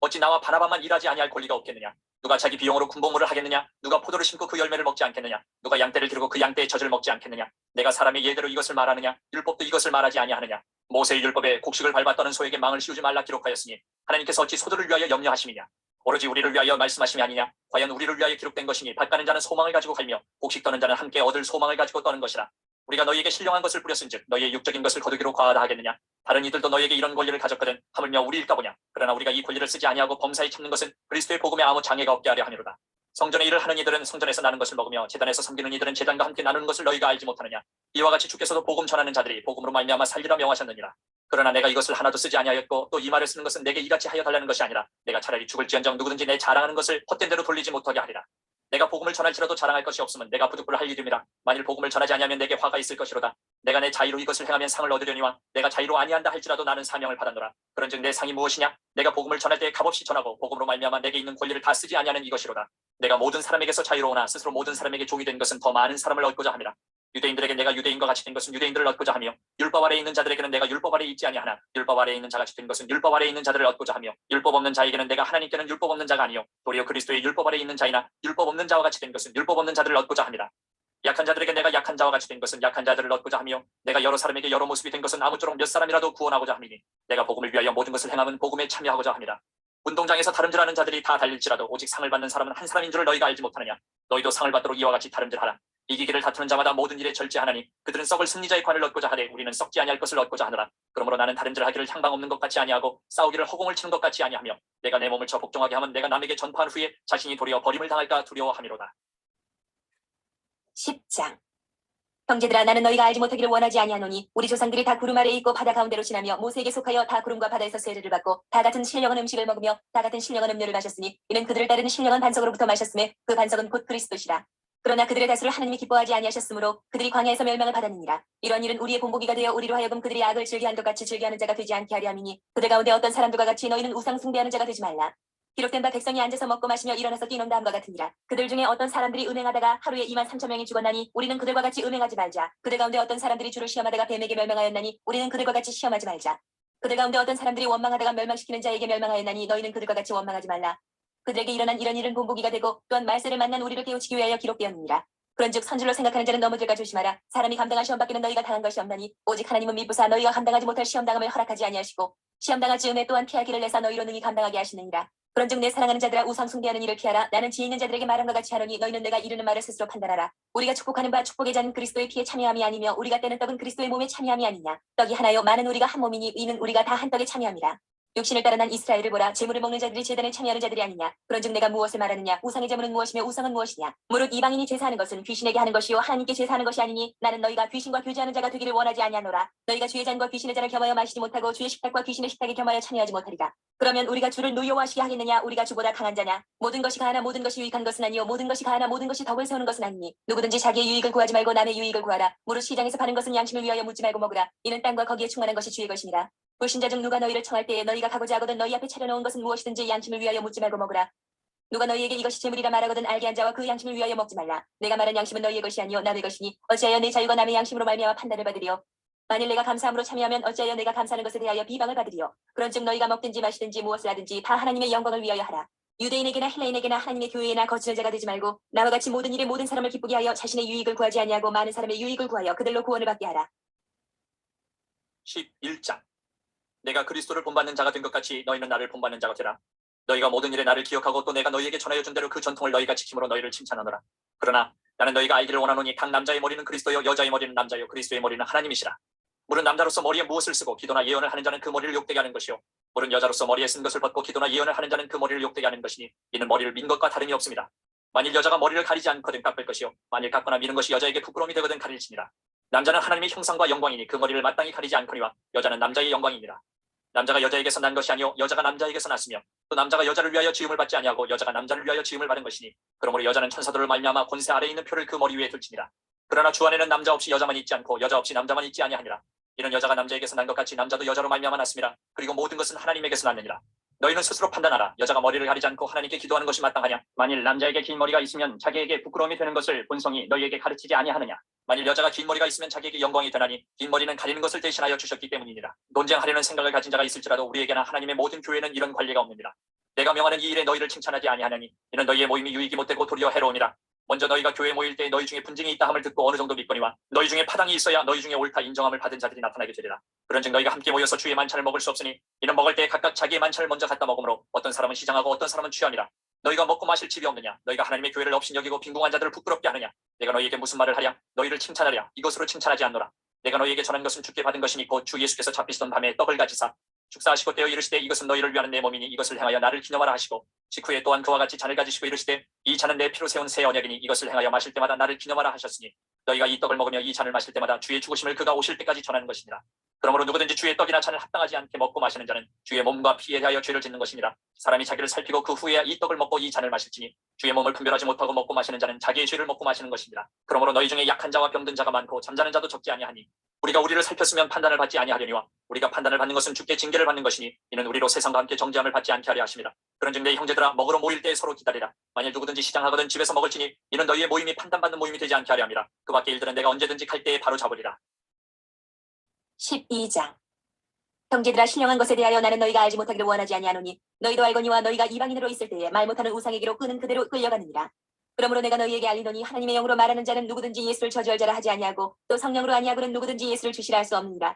어찌 나와 바나바만 일하지 아니할 권리가 없겠느냐. 누가 자기 비용으로 군복무를 하겠느냐. 누가 포도를 심고 그 열매를 먹지 않겠느냐. 누가 양떼를 기르고 그 양떼의 젖을 먹지 않겠느냐. 내가 사람의 예대로 이것을 말하느냐. 율법도 이것을 말하지 아니하느냐. 모세의 율법에 곡식을 밟아 떠는 소에게 망을 씌우지 말라 기록하였으니 하나님께서 어찌 소들을 위하여 염려하심이냐. 오로지 우리를 위하여 말씀하심이 아니냐. 과연 우리를 위하여 기록된 것이니 밭가는 자는 소망을 가지고 갈며 곡식 떠는 자는 함께 얻을 소망을 가지고 떠는 것이라. 우리가 너희에게 신령한 것을 뿌렸은즉 너희의 육적인 것을 거두기로 과하다 하겠느냐. 다른 이들도 너희에게 이런 권리를 가졌거든 하물며 우리일까 보냐. 그러나 우리가 이 권리를 쓰지 아니하고 범사에 참는 것은 그리스도의 복음에 아무 장애가 없게 하려 함이로다. 성전의 일을 하는 이들은 성전에서 나는 것을 먹으며 제단에서 섬기는 이들은 제단과 함께 나누는 것을 너희가 알지 못하느냐. 이와 같이 주께서도 복음 전하는 자들이 복음으로 말미암아 살리라 명하셨느니라. 그러나 내가 이것을 하나도 쓰지 아니하였고 또 이 말을 쓰는 것은 내게 이같이 하여 달라는 것이 아니라 내가 차라리 죽을지언정 누구든지 내 자랑하는 것을 헛된 대로 돌리지 못하게 하리라. 내가 복음을 전할지라도 자랑할 것이 없으면 내가 부득불 할 일임이라. 만일 복음을 전하지 아니하면 내게 화가 있을 것이로다. 내가 내 자의로 이것을 행하면 상을 얻으려니와 내가 자의로 아니한다 할지라도 나는 사명을 받았노라. 그런즉 내 상이 무엇이냐. 내가 복음을 전할 때 값없이 전하고 복음으로 말미암아 내게 있는 권리를 다 쓰지 아니하는 이것이로다. 내가 모든 사람에게서 자유로우나 스스로 모든 사람에게 종이 된 것은 더 많은 사람을 얻고자 함이라. 유대인들에게 내가 유대인과 같이 된 것은 유대인들을 얻고자 하며 율법 아래에 있는 자들에게는 내가 율법 아래에 있지 아니하나 율법 아래에 있는 자같이 된 것은 율법 아래에 있는 자들을 얻고자 하며 율법 없는 자에게는 내가 하나님께는 율법 없는 자가 아니요 도리어 그리스도의 율법 아래에 있는 자이나 율법 없는 자와 같이 된 것은 율법 없는 자들을 얻고자 합니다. 약한 자들에게 내가 약한 자와 같이 된 것은 약한 자들을 얻고자 하며 내가 여러 사람에게 여러 모습이 된 것은 아무쪼록 몇 사람이라도 구원하고자 함이니 내가 복음을 위하여 모든 것을 행함은 복음에 참여하고자 합니다. 운동장에서 다름질하는 자들이 다 달릴지라도 오직 상을 받는 사람은 한 사람인 줄을 너희가 알지 못하느냐. 너희도 상을 받도록 이와 같이 다름질하라. 이기기를 다투는 자마다 모든 일에 절제하나니 그들은 썩을 승리자의 관을 얻고자 하되 우리는 썩지 아니할 것을 얻고자 하노라. 그러므로 나는 다름질하기를 향방 없는 것 같이 아니하고 싸우기를 허공을 치는 것 같이 아니하며 내가 내 몸을 쳐 복종하게 하면 내가 남에게 전파한 후에 자신이 도리어 버림을 당할까 두려워함이로다. 10장. 형제들아 나는 너희가 알지 못하기를 원하지 아니하노니 우리 조상들이 다 구름 아래에 있고 바다 가운데로 지나며 모세에게 속하여 다 구름과 바다에서 세례를 받고 다 같은 신령한 음식을 먹으며 다 같은 신령한 음료를 마셨으니 이는 그들을 따르는 신령한 반석으로부터 마셨음에 그 반석은 곧 그리스도시라. 그러나 그들의 다수를 하나님이 기뻐하지 아니하셨으므로 그들이 광야에서 멸망을 받았느니라. 이런 일은 우리의 본보기가 되어 우리로 하여금 그들이 악을 즐겨한 것 같이 즐겨하는 자가 되지 않게 하려 함이니 그들 가운데 어떤 사람들과 같이 너희는 우상 숭배하는 자가 되지 말라. 기록된 바 백성이 앉아서 먹고 마시며 일어나서 뛰논다 함과 같으니라. 그들 중에 어떤 사람들이 음행하다가 하루에 23,000명이 죽었나니 우리는 그들과 같이 음행하지 말자. 그들 가운데 어떤 사람들이 주를 시험하다가 뱀에게 멸망하였나니 우리는 그들과 같이 시험하지 말자. 그들 가운데 어떤 사람들이 원망하다가 멸망시키는 자에게 멸망하였나니 너희는 그들과 같이 원망하지 말라. 그들에게 일어난 이런 일은 본보기가 되고 또한 말세를 만난 우리를 깨우치기 위하여 기록되었느니라. 그런즉 선줄로 생각하는 자는 넘어질까 조심하라. 사람이 감당할 시험 밖에는 너희가 당한 것이 없나니 오직 하나님은 미쁘사 너희가 감당하지 못할 시험당함을 허락하지 아니하시고 시험당할 즈음에 또한 피할 길을 내사 너희로 능히 감당하게 하시느니라. 그런즉 내 사랑하는 자들아 우상 숭배하는 일을 피하라. 나는 지혜 있는 자들에게 말함과 같이 하노니 너희는 내가 이르는 말을 스스로 판단하라. 우리가 축복하는 바 축복의 잔은 그리스도의 피에 참여함이 아니며 우리가 떼는 떡은 그리스도의 몸에 참여함이 아니냐. 떡이 하나요 많은 우리가 한 몸이니 이는 우리가 다 한 떡에 참여함이라. 육신을 따라 난 이스라엘을 보라. 제물을 먹는 자들이 제단에 참여하는 자들이 아니냐. 그런즉 내가 무엇을 말하느냐. 우상의 제물은 무엇이며 우상은 무엇이냐. 무릇 이방인이 제사하는 것은 귀신에게 하는 것이요 하나님께 제사하는 것이 아니니 나는 너희가 귀신과 교제하는 자가 되기를 원하지 아니하노라. 너희가 주의 잔과 귀신의 잔을 겸하여 마시지 못하고 주의 식탁과 귀신의 식탁에 겸하여 참여하지 못하리라. 그러면 우리가 주를 노여워하시게 하겠느냐. 우리가 주보다 강한 자냐. 모든 것이 가하나 모든 것이 유익한 것은 아니요 모든 것이 가하나 모든 것이 덕을 세우는 것은 아니니 누구든지 자기의 유익을 구하지 말고 남의 유익을 구하라. 무릇 시장에서 파는 것은 양심을 위하여 묻지 말고 먹으라. 이는 땅과 거기에 충만한 것이 주의 것이니라. 불신자 중 누가 너희를 청할 때에 너희가 가고자 하거든 너희 앞에 차려놓은 것은 무엇이든지 양심을 위하여 묻지 말고 먹으라. 누가 너희에게 이것이 재물이라 말하거든 알게 한 자와 그 양심을 위하여 먹지 말라. 내가 말한 양심은 너희의 것이 아니요 남의 것이니 어찌하여 내 자유가 남의 양심으로 말미암아 판단을 받으리요. 만일 내가 감사함으로 참여하면 어찌하여 내가 감사하는 것에 대하여 비방을 받으리요. 그런즉 너희가 먹든지 마시든지 무엇을 하든지 다 하나님의 영광을 위하여 하라. 유대인에게나 헬라인에게나 하나님의 교회에나 거치는 자가 되지 말고 나와 같이 모든 일에 모든 사람을 기쁘게 하여 자신의 유익을 구하지 아니하고 많은 사람의 유익을 구하여 그들로 구원을 받게 하라. 11장. 내가 그리스도를 본받는 자가 된 것 같이 너희는 나를 본받는 자가 되라. 너희가 모든 일에 나를 기억하고 또 내가 너희에게 전하여 준 대로 그 전통을 너희가 지킴으로 너희를 칭찬하노라. 그러나 나는 너희가 알기를 원하노니 각 남자의 머리는 그리스도요 여자의 머리는 남자요 그리스도의 머리는 하나님이시라. 물은 남자로서 머리에 무엇을 쓰고 기도나 예언을 하는 자는 그 머리를 욕되게 하는 것이요 물은 여자로서 머리에 쓴 것을 벗고 기도나 예언을 하는 자는 그 머리를 욕되게 하는 것이니 이는 머리를 민 것과 다름이 없습니다. 만일 여자가 머리를 가리지 않거든 깎을 것이요 만일 깎거나 미는 것이 여자에게 부끄러움이 되거든 가릴지니라. 남자는 하나님의 형상과 영광이니 그 머리를 마땅히 가리지 않거니와 여자는 남자의 영광이니라. 남자가 여자에게서 난 것이 아니요 여자가 남자에게서 났으며 또 남자가 여자를 위하여 지음을 받지 아니하고 여자가 남자를 위하여 지음을 받은 것이니 그러므로 여자는 천사들을 말미암아 권세 아래에 있는 표를 그 머리 위에 둘지니라. 그러나 주 안에는 남자 없이 여자만 있지 않고 여자 없이 남자만 있지 아니하니라. 이는 여자가 남자에게서 난 것 같이 남자도 여자로 말미암아 났음이라. 그리고 모든 것은 하나님에게서 났느니라. 너희는 스스로 판단하라. 여자가 머리를 가리지 않고 하나님께 기도하는 것이 마땅하냐. 만일 남자에게 긴 머리가 있으면 자기에게 부끄러움이 되는 것을 본성이 너희에게 가르치지 아니하느냐. 만일 여자가 긴 머리가 있으면 자기에게 영광이 되나니 긴 머리는 가리는 것을 대신하여 주셨기 때문이니라. 논쟁하려는 생각을 가진 자가 있을지라도 우리에게나 하나님의 모든 교회는 이런 관리가 없느니라. 내가 명하는 이 일에 너희를 칭찬하지 아니하느니 이는 너희의 모임이 유익이 못되고 도리어 해로우니라. 먼저 너희가 교회 모일 때 너희 중에 분쟁이 있다 함을 듣고 어느 정도 믿거니와 너희 중에 파당이 있어야 너희 중에 옳다 인정함을 받은 자들이 나타나게 되리라. 그런즉 너희가 함께 모여서 주의 만찬을 먹을 수 없으니 이는 먹을 때 각각 자기의 만찬을 먼저 갖다 먹으므로 어떤 사람은 시장하고 어떤 사람은 취함이라. 너희가 먹고 마실 집이 없느냐. 너희가 하나님의 교회를 없인 여기고 빈궁한 자들을 부끄럽게 하느냐. 내가 너희에게 무슨 말을 하랴. 너희를 칭찬하랴. 이것으로 칭찬하지 않노라. 내가 너희에게 전한 것은 주께 받은 것이니 곧 주 예수께서 잡히시던 밤에 떡을 가지사 축사하시고 떼어 이르시되 이것은 너희를 위하는 내 몸이니 이것을 행하여 나를 기념하라 하시고 직후에 또한 그와 같이 잔을 가지시고 이르시되 이 잔은 내 피로 세운 새 언약이니 이것을 행하여 마실 때마다 나를 기념하라 하셨으니 너희가 이 떡을 먹으며 이 잔을 마실 때마다 주의 죽으심을 그가 오실 때까지 전하는 것이니라. 그러므로 누구든지 주의 떡이나 잔을 합당하지 않게 먹고 마시는 자는 주의 몸과 피에 대하여 죄를 짓는 것이니라. 사람이 자기를 살피고 그 후에야 이 떡을 먹고 이 잔을 마실지니 주의 몸을 분별하지 못하고 먹고 마시는 자는 자기의 죄를 먹고 마시는 것이니라. 그러므로 너희 중에 약한 자와 병든 자가 많고 잠자는 자도 적지 아니하니 우리가 우리를 살폈으면 판단을 받지 아니하려니와 우리가 판단을 받는 것은 주께 징계를 받는 것이니 이는 우리로 세상과 함께 정죄함을 받지 않게 하려 하심이라. 그런즉 내 형제들아 먹으러 모일 때에 서로 기다리라. 만일 누구든지 시장하거든 집에서 먹을지니 이는 너희의 모임이 판단받는 모임이 되지 않게 하려 함이라. 그 밖의 일들은 내가 언제든지 갈 때에 바로 잡으리라. 12장. 형제들아 신령한 것에 대하여 나는 너희가 알지 못하기를 원하지 아니하노니 너희도 알거니와 너희가 이방인으로 있을 때에 말 못하는 우상에게로 끄는 그대로 끌려가느니라. 그러므로 내가 너희에게 알리노니 하나님의 영으로 말하는 자는 누구든지 예수를 저주할 자라 하지 아니하고 또 성령으로 아니하고는 누구든지 예수를 주시라 할 수 없느니라.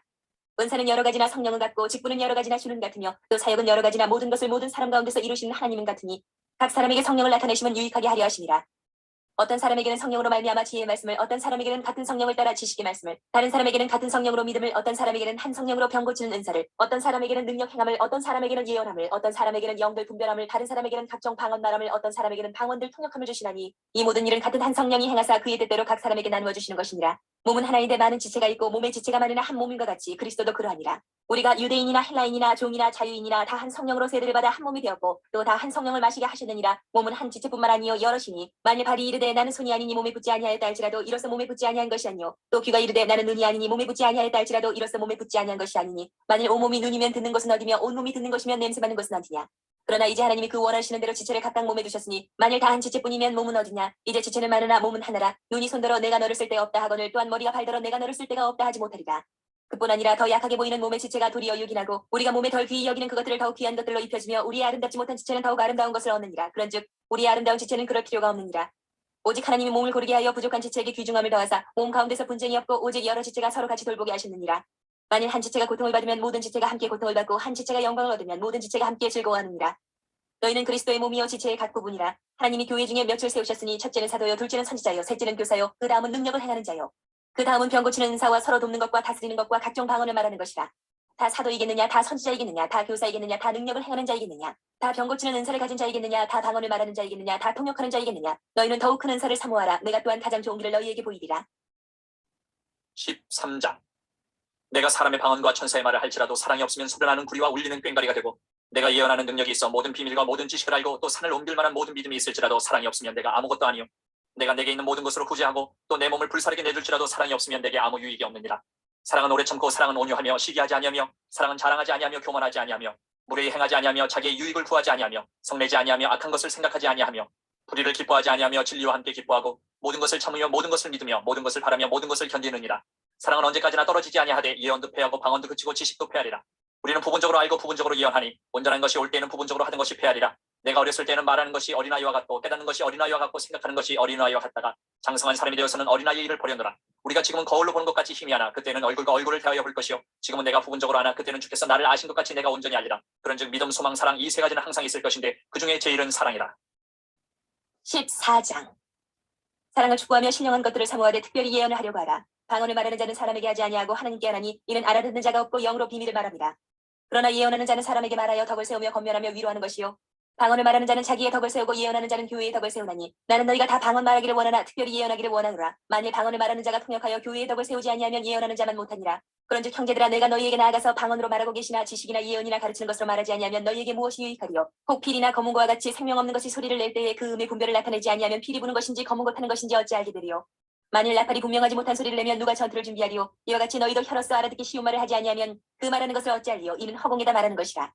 은사는 여러 가지나 성령은 같고 직분은 여러 가지나 주는 같으며 또 사역은 여러 가지나 모든 것을 모든 사람 가운데서 이루시는 하나님은 같으니 각 사람에게 성령을 나타내시면 유익하게 하려 하심이라. 어떤 사람에게는 성령으로 말미암아 지혜의 말씀을, 어떤 사람에게는 같은 성령을 따라 지식의 말씀을, 다른 사람에게는 같은 성령으로 믿음을, 어떤 사람에게는 한 성령으로 병 고치는 은사를, 어떤 사람에게는 능력 행함을, 어떤 사람에게는 예언함을, 어떤 사람에게는 영들 분별함을, 다른 사람에게는 각종 방언 말함을, 어떤 사람에게는 방언들 통역함을 주시나니 이 모든 일은 같은 한 성령이 행하사 그의 뜻대로 각 사람에게 나누어 주시는 것이니라. 몸은 하나인데 많은 지체가 있고 몸의 지체가 많으나 한 몸인 것 같이 그리스도도 그러하니라. 우리가 유대인이나 헬라인이나 종이나 자유인이나 다 한 성령으로 세례를 받아 한 몸이 되었고 또 다 한 성령을 마시게 하셨느니라. 몸은 한 지체뿐만 아니요 여럿이니 만일 발이 이르되 나는 손이 아니니 몸에 붙지 아니하였다 할지라도 이로써 몸에 붙지 아니한 것이 아니요 또 귀가 이르되 나는 눈이 아니니 몸에 붙지 아니하였다 할지라도 이로써 몸에 붙지 아니한 것이 아니니 만일 온몸이 눈이면 듣는 것은 어디며 온몸이 듣는 것이면 냄새 맡는 것은 어디냐. 그러나 이제 하나님이 그 원하시는 대로 지체를 각각 몸에 두셨으니 만일 다 한 지체뿐이면 몸은 어디냐. 이제 지체는 많으나 몸은 하나라. 눈이 손더러 내가 너를 쓸 데 없다 하거늘 또한 머리가 발더러 내가 너를 쓸 데가 없다 하지 못하리라. 그뿐 아니라 더 약하게 보이는 몸의 지체가 도리어 유긴하고 우리가 몸에 덜 귀히 여기는 그것들을 더욱 귀한 것들로 입혀주며 우리의 아름답지 못한 지체는 더욱 아름다운 것을 얻느니라. 그런즉 우리의 아름다운 지체는 그럴 필요가 없느니라. 오직 하나님이 몸을 고르게 하여 부족한 지체에게 귀중함을 더하사 몸 가운데서 분쟁이 없고 오직 여러 지체가 서로 같이 돌보게 하셨느니라. 만일 한 지체가 고통을 받으면 모든 지체가 함께 고통을 받고 한 지체가 영광을 얻으면 모든 지체가 함께 즐거워하느니라. 너희는 그리스도의 몸이요 지체의 각 부분이라. 하나님이 교회 중에 몇을 세우셨으니 첫째는 사도요 둘째는 선지자요 셋째는 교사요 그 다음은 능력을 행하는 자요 그 다음은 병 고치는 은사와 서로 돕는 것과 다스리는 것과 각종 방언을 말하는 것이라. 다 사도이겠느냐 다 선지자이겠느냐 다 교사이겠느냐 다 능력을 행하는 자이겠느냐 다 병 고치는 은사를 가진 자이겠느냐 다 방언을 말하는 자이겠느냐 다 통역하는 자이겠느냐. 너희는 더욱 큰 은사를 사모하라. 내가 또한 가장 좋은 길을 너희에게 보이리라. 13장. 내가 사람의 방언과 천사의 말을 할지라도 사랑이 없으면 소변하는 구리와 울리는 꽹과리가 되고 내가 예언하는 능력이 있어 모든 비밀과 모든 지식을 알고 또 산을 옮길 만한 모든 믿음이 있을지라도 사랑이 없으면 내가 아무것도 아니요 내가 내게 있는 모든 것으로 구제하고 또 내 몸을 불사르게 내줄지라도 사랑이 없으면 내게 아무 유익이 없느니라. 사랑은 오래 참고 사랑은 온유하며 시기하지 아니하며 사랑은 자랑하지 아니하며 교만하지 아니하며 무례히 행하지 아니하며 자기의 유익을 구하지 아니하며 성내지 아니하며 악한 것을 생각하지 아니하며 불의를 기뻐하지 아니하며 진리와 함께 기뻐하고 모든 것을 참으며 모든 것을 믿으며 모든 것을 바라며 모든 것을 견디느니라. 사랑은 언제까지나 떨어지지 아니하되 예언도 패하고 방언도 그치고 지식도 패하리라. 우리는 부분적으로 알고 부분적으로 예언하니 온전한 것이 올 때에는 부분적으로 하던 것이 패하리라. 내가 어렸을 때는 말하는 것이 어린아이와 같고 깨닫는 것이 어린아이와 같고 생각하는 것이 어린아이와 같다가 장성한 사람이 되어서는 어린아이의 일을 버렸노라. 우리가 지금은 거울로 보는 것 같이 힘이 하나 그때는 얼굴과 얼굴을 대하여 볼 것이요 지금은 내가 부분적으로 하나 그때는 주께서 나를 아신 것 같이 내가 온전히 알리라. 그런즉 믿음 소망 사랑 이 세 가지는 항상 있을 것인데 그중에 제일은 사랑이라. 14장. 사랑을 추구하며 신령한 것들을 사모하되 특별히 예언을 하려고 하라. 방언을 말하는 자는 사람에게 하지 아니하고 하나님께 하나니 이는 알아듣는 자가 없고 영으로 비밀을 말합니다. 그러나 예언하는 자는 사람에게 말하여 덕을 세우며 건면하며 위로하는 것이요 방언을 말하는 자는 자기의 덕을 세우고 예언하는 자는 교회의 덕을 세우나니 나는 너희가 다 방언 말하기를 원하나 특별히 예언하기를 원하노라. 만일 방언을 말하는 자가 통역하여 교회의 덕을 세우지 아니하면 예언하는 자만 못하니라. 그런즉 형제들아 내가 너희에게 나아가서 방언으로 말하고 계시나 지식이나 예언이나 가르치는 것으로 말하지 아니하면 너희에게 무엇이 유익하리요. 혹 필이나 검은고와 같이 생명 없는 것이 소리를 낼 때에 그 음의 분별을 나타내지 아니하면 필이 부는 것인지 검은 것 하는 것인지 어찌 알게 되리요. 만일 나팔이 분명하지 못한 소리를 내면 누가 전투를 준비하리요. 이와 같이 너희도 혀로서 알아듣기 쉬운 말을 하지 아니하면 그 말하는 것을 어찌 알리요. 이는 허공에다 말하는 것이라.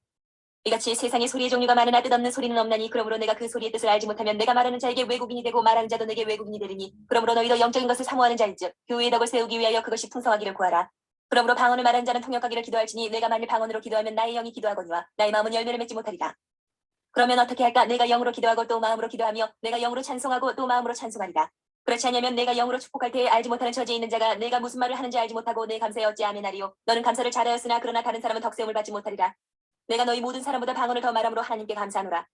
이같이 세상에 소리의 종류가 많으나 뜻없는 소리는 없나니 그러므로 내가 그 소리의 뜻을 알지 못하면 내가 말하는 자에게 외국인이 되고 말하는 자도 내게 외국인이 되리니 그러므로 너희도 영적인 것을 사모하는 자인즉 교회의 덕을 세우기 위하여 그것이 풍성하기를 구하라. 그러므로 방언을 말하는 자는 통역하기를 기도할지니 내가 만일 방언으로 기도하면 나의 영이 기도하거니와 나의 마음은 열매를 맺지 못하리라. 그러면 어떻게 할까. 내가 영으로 기도하고 또 마음으로 기도하며 내가 영으로 찬송하고 또 마음으로 찬송하리라. 그렇지 않으면 내가 영으로 축복할 때에 알지 못하는 처지에 있는 자가 내가 무슨 말을 하는지 알지 못하고 내 감사에 어찌 아멘하리요. 너는 감사를 잘하였으나 그러나 다른 사람은 덕세움을 받지 못하리라. 내가 너희 모든 사람보다 방언을 더 말함으로 하나님께 감사하노라.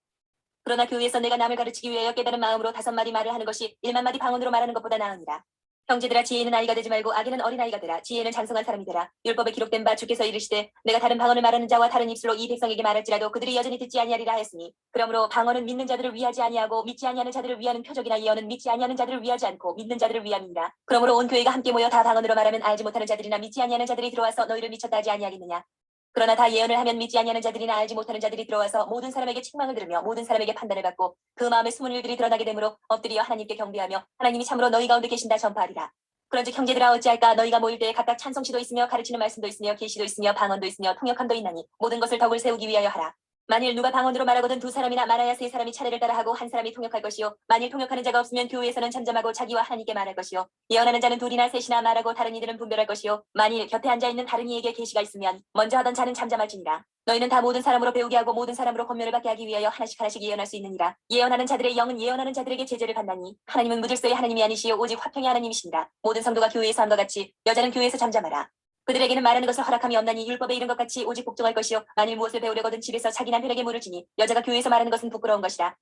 그러나 교회에서 내가 남을 가르치기 위하여 깨달은 마음으로 5마디 말을 하는 것이 1만마디 방언으로 말하는 것보다 나으니라. 형제들아 지혜는 아이가 되지 말고 악에는 어린아이가 되라. 지혜는 장성한 사람이 되라. 율법에 기록된 바 주께서 이르시되 내가 다른 방언을 말하는 자와 다른 입술로 이 백성에게 말할지라도 그들이 여전히 듣지 아니하리라 하였으니 그러므로 방언은 믿는 자들을 위하지 아니하고 믿지 아니하는 자들을 위하는 표적이나 예언은 믿지 아니하는 자들을 위하지 않고 믿는 자들을 위함이니라. 그러므로 온 교회가 함께 모여 다 방언으로 말하면 알지 못하는 자들이나 믿지 아니하는 자들이 들어와서 너희를 미쳤다 하지 아니하겠느냐. 그러나 다 예언을 하면 믿지 아니하는 자들이나 알지 못하는 자들이 들어와서 모든 사람에게 책망을 들으며 모든 사람에게 판단을 받고 그 마음의 숨은 일들이 드러나게 되므로 엎드려 하나님께 경배하며 하나님이 참으로 너희 가운데 계신다 전파하리라. 그런즉 형제들아 어찌할까 너희가 모일 때에 각각 찬송시도 있으며 가르치는 말씀도 있으며 계시도 있으며 방언도 있으며 통역함도 있나니 모든 것을 덕을 세우기 위하여 하라. 만일 누가 방언으로 말하거든 두 사람이나 말하야 세 사람이 차례를 따라 하고 한 사람이 통역할 것이요 만일 통역하는 자가 없으면 교회에서는 잠잠하고 자기와 하나님께 말할 것이요 예언하는 자는 둘이나 셋이나 말하고 다른 이들은 분별할 것이요 만일 곁에 앉아있는 다른 이에게 계시가 있으면 먼저 하던 자는 잠잠할지니라. 너희는 다 모든 사람으로 배우게 하고 모든 사람으로 권면을 받게 하기 위하여 하나씩 예언할 수 있느니라. 예언하는 자들의 영은 예언하는 자들에게 제재를 받나니 하나님은 무질서의 하나님이 아니시요 오직 화평의 하나님이시니라. 모든 성도가 교회에서 함과 같이 여자는 교회에서 잠잠하라. 그들에게는 말하는 것을 허락함이 없나니 율법에 이른 것 같이 오직 복종할 것이요 만일 무엇을 배우려거든 집에서 자기 남편에게 물을 지니 여자가 교회에서 말하는 것은 부끄러운 것이라.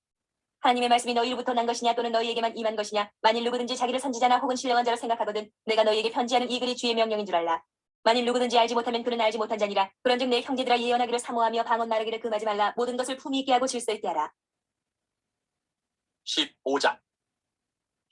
하나님의 말씀이 너희로부터 난 것이냐 또는 너희에게만 임한 것이냐. 만일 누구든지 자기를 선지자나 혹은 신령한 자로 생각하거든 내가 너희에게 편지하는 이 글이 주의 명령인 줄 알라. 만일 누구든지 알지 못하면 그는 알지 못한 자니라. 그런즉 내 형제들아 예언하기를 사모하며 방언 말하기를 금하지 말라. 모든 것을 품위 있게 하고 질서 있게 하라. 15장.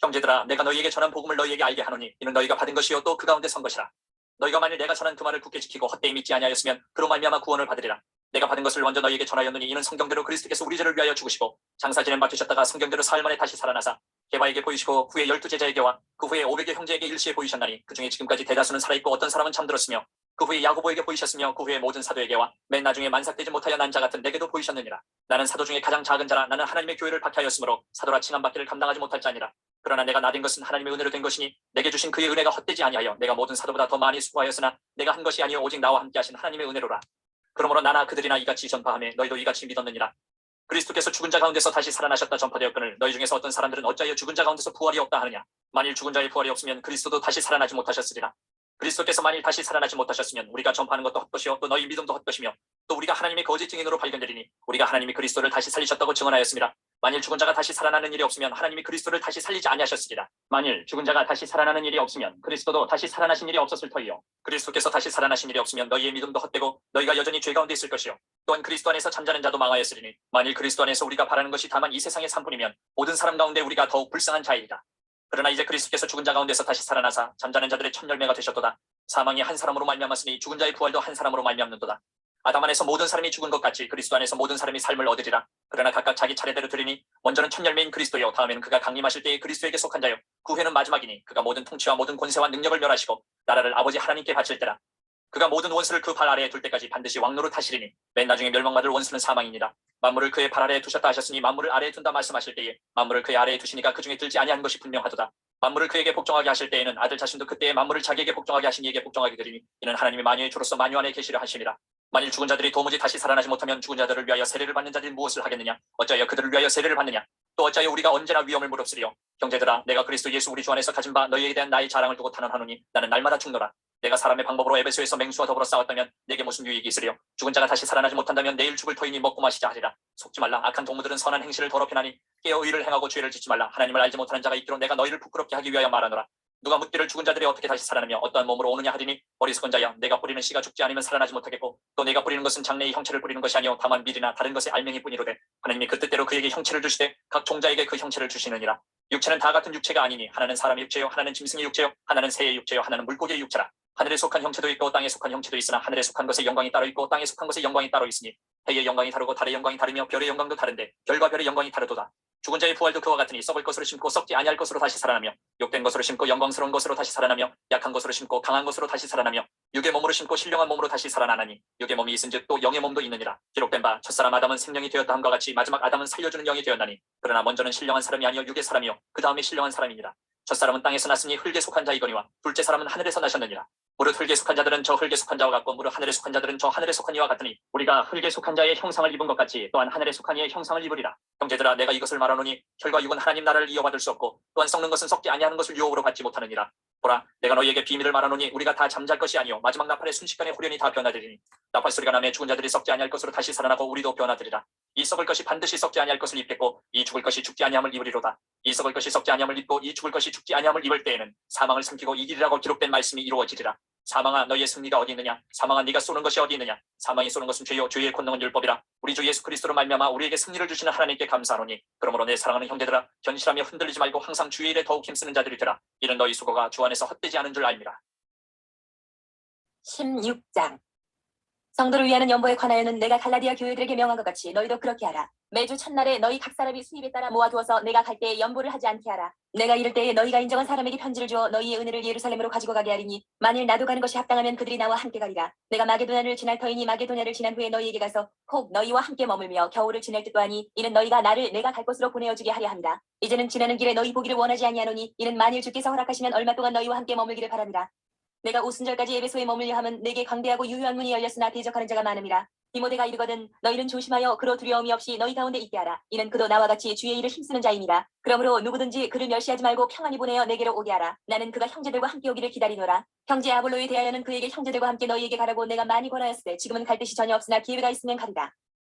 형제들아 내가 너희에게 전한 복음을 너희에게 알게 하노니 이는 너희가 받은 것이요 또 그 가운데 선 것이라. 너희가 만일 내가 전한 그 말을 굳게 지키고 헛되이 믿지 아니하였으면 그로 말미암아 구원을 받으리라. 내가 받은 것을 먼저 너희에게 전하였느니 이는 성경대로 그리스도께서 우리 죄를 위하여 죽으시고 장사 지냄 받으셨다가 성경대로 사흘 만에 다시 살아나사 게바에게 보이시고 후에 12 제자에게와 그 후에 500여 형제에게 일시에 보이셨나니 그 중에 지금까지 대다수는 살아있고 어떤 사람은 잠들었으며 그 후에 야고보에게 보이셨으며 그 후에 모든 사도에게와 맨 나중에 만삭되지 못하여 난 자 같은 내게도 보이셨느니라. 나는 사도 중에 가장 작은 자라. 나는 하나님의 교회를 박해하였으므로 사도라 칭함받기를 감당하지 못할 자니라. 그러나 내가 나된 것은 하나님의 은혜로 된 것이니 내게 주신 그의 은혜가 헛되지 아니하여 내가 모든 사도보다 더 많이 수고하였으나 내가 한 것이 아니요 오직 나와 함께 하신 하나님의 은혜로라. 그러므로 나나 그들이나 이같이 전파하며 너희도 이같이 믿었느니라. 그리스도께서 죽은 자 가운데서 다시 살아나셨다 전파되었거늘 너희 중에서 어떤 사람들은 어찌하여 죽은 자 가운데서 부활이 없다 하느냐. 만일 죽은 자의 부활이 없으면 그리스도도 다시 살아나지 못하셨으리라. 그리스도께서 만일 다시 살아나지 못하셨으면 우리가 전파하는 것도 헛것이요 또 너희 믿음도 헛것이며 또 우리가 하나님의 거짓 증인으로 발견되리니 우리가 하나님이 그리스도를 다시 살리셨다고 증언하였습니다. 만일 죽은 자가 다시 살아나는 일이 없으면 하나님이 그리스도를 다시 살리지 아니하셨으리라. 만일 죽은 자가 다시 살아나는 일이 없으면 그리스도도 다시 살아나신 일이 없었을 터이요 그리스도께서 다시 살아나신 일이 없으면 너희의 믿음도 헛되고 너희가 여전히 죄 가운데 있을 것이요 또한 그리스도 안에서 잠자는 자도 망하였으리니 만일 그리스도 안에서 우리가 바라는 것이 다만 이 세상의 산뿐이면 모든 사람 가운데 우리가 더욱 불쌍한 자이리라. 그러나 이제 그리스도께서 죽은 자 가운데서 다시 살아나사 잠자는 자들의 첫 열매가 되셨도다. 사망이 한 사람으로 말미암았으니 죽은 자의 부활도 한 사람으로 말미암는도다. 아담 안에서 모든 사람이 죽은 것 같이 그리스도 안에서 모든 사람이 삶을 얻으리라. 그러나 각각 자기 차례대로 드리니 먼저는 첫 열매인 그리스도요 다음에는 그가 강림하실 때에 그리스도에게 속한 자요 그 후에는 마지막이니 그가 모든 통치와 모든 권세와 능력을 멸하시고 나라를 아버지 하나님께 바칠 때라. 그가 모든 원수를 그 발 아래에 둘 때까지 반드시 왕노로 타시리니 맨 나중에 멸망받을 원수는 사망이니라. 만물을 그의 발 아래에 두셨다 하셨으니 만물을 아래에 둔다 말씀하실 때에 만물을 그의 아래에 두시니까 그 중에 들지 아니한 것이 분명하도다. 만물을 그에게 복종하게 하실 때에는 아들 자신도 그때에 만물을 자기에게 복종하게 하신 이에게 복종하게 되리니 이는 하나님이 만유의 주로서 만유 안에 계시려 하심이라. 만일 죽은 자들이 도무지 다시 살아나지 못하면 죽은 자들을 위하여 세례를 받는 자들이 무엇을 하겠느냐. 어찌하여 그들을 위하여 세례를 받느냐. 또 어찌하여 우리가 언제나 위험을 무릅쓰리요. 형제들아 내가 그리스도 예수 우리 주 안에서 가진 바 너희에 대한 나의 자랑을 두고 탄원하노니 나는 날마다 죽노라. 내가 사람의 방법으로 에베소에서 맹수와 더불어 싸웠다면 내게 무슨 유익이 있으리요. 죽은 자가 다시 살아나지 못한다면 내일 죽을 터이니 먹고 마시자 하리라. 속지 말라. 악한 동무들은 선한 행실을 더럽히나니 깨어 의를 행하고 죄를 짓지 말라. 하나님을 알지 못하는 자가 있기로 내가 너희를 부끄럽게 하기 위하여 말하노라. 누가 묻기를 죽은 자들이 어떻게 다시 살아나며 어떠한 몸으로 오느냐 하리니 어리석은 자야 내가 뿌리는 씨가 죽지 않으면 살아나지 못하겠고 또 내가 뿌리는 것은 장래의 형체를 뿌리는 것이 아니요 다만 밀이나 다른 것의 알맹이뿐이로되 하나님이 그 뜻대로 그에게 형체를 주시되 각 종자에게 그 형체를 주시느니라. 육체는 다 같은 육체가 아니니 하나는 사람의 육체요 하나는 짐승의 육체요 하나는 새의 육체요 하나는 물고기의 육체라. 하늘에 속한 형체도 있고 땅에 속한 형체도 있으나 하늘에 속한 것의 영광이 따로 있고 땅에 속한 것의 영광이 따로 있으니 해의 영광이 다르고 달의 영광이 다르며 별의 영광도 다른데 별과 별의 영광이 다르도다. 죽은 자의 부활도 그와 같으니 썩을 것으로 심고 썩지 아니할 것으로 다시 살아나며 욕된 것으로 심고 영광스러운 것으로 다시 살아나며 약한 것으로 심고 강한 것으로 다시 살아나며 육의 몸으로 심고 신령한 몸으로 다시 살아나나니 육의 몸이 있은즉 또 영의 몸도 있느니라. 기록된 바 첫사람 아담은 생명이 되었다 함과 같이 마지막 아담은 살려주는 영이 되었나니 그러나 먼저는 신령한 사람이 아니요 육의 사람이요 그 다음에 신령한 사람이니라. 첫사람은 땅에서 났으니 흙에 속한 자이거니와 둘째 사람은 하늘에서 나셨느니라. 무릇 흙에 속한 자들은 저 흙에 속한 자와 같고 무릇 하늘에 속한 자들은 저 하늘에 속한 이와 같으니 우리가 흙에 속한 자의 형상을 입은 것 같이 또한 하늘에 속한 이의 형상을 입으리라. 형제들아 내가 이것을 말하노니 혈과 육은 하나님 나라를 이어받을 수 없고 또한 썩는 것은 썩지 아니하는 것을 유업으로 받지 못하느니라. 보라 내가 너희에게 비밀을 말하노니 우리가 다 잠잘 것이 아니요 마지막 나팔의 순식간에 후련히 다 변화되리니 나팔 소리가 나며 죽은 자들이 썩지 아니할 것으로 다시 살아나고 우리도 변화되리라. 이 썩을 것이 반드시 썩지 아니할 것을 입겠고 이 죽을 것이 죽지 아니함을 입으리로다. 이 썩을 것이 썩지 아니함을 입고 이 죽을 것이 죽지 아니함을 입을 때에는 사망을 삼키고 이기리라고 기록된 말씀이 이루어지리라. 사망아 너희의 승리가 어디 있느냐. 사망아 네가 쏘는 것이 어디 있느냐. 사망이 쏘는 것은 죄요 죄의 권능은 율법이라. 우리 주 예수 그리스도로 말미암아 우리에게 승리를 주시는 하나님께 감사하노니 그러므로 내 사랑하는 형제들아 견실하며 흔들리지 말고 항상 주의 일에 더욱 힘쓰는 자들이 되라. 이는 너희 수고가 주 안에서 헛되지 않은 줄 알미라. 16장 성도를 위하는 연보에 관하여는 내가 갈라디아 교회들에게 명한 것 같이 너희도 그렇게 하라. 매주 첫날에 너희 각 사람이 수입에 따라 모아두어서 내가 갈 때에 연보를 하지 않게 하라. 내가 이를 때에 너희가 인정한 사람에게 편지를 주어 너희의 은혜를 예루살렘으로 가지고 가게 하리니 만일 나도 가는 것이 합당하면 그들이 나와 함께 가리라. 내가 마게도냐를 지날 터이니 마게도냐를 지난 후에 너희에게 가서 혹 너희와 함께 머물며 겨울을 지낼 듯도 하니 이는 너희가 나를 내가 갈 곳으로 보내어주게 하려 합니다. 이제는 지나는 길에 너희 보기를 원하지 아니하노니 이는 만일 주께서 허락하시면 얼마 동안 너희와 함께 머물기를 바랍니다. 내가 오순절까지 에베소에 머물려 함은 내게 광대하고 유효한 문이 열렸으나 대적하는 자가 많음이라. 디모데가 이르거든 너희는 조심하여 그로 두려움이 없이 너희 가운데 있게 하라. 이는 그도 나와 같이 주의 일을 힘쓰는 자입니다. 그러므로 누구든지 그를 멸시하지 말고 평안히 보내어 내게로 오게 하라. 나는 그가 형제들과 함께 오기를 기다리노라. 형제 아볼로에 대하여는 그에게 형제들과 함께 너희에게 가라고 내가 많이 권하였으되 지금은 갈 뜻이 전혀 없으나 기회가 있으면 가리라.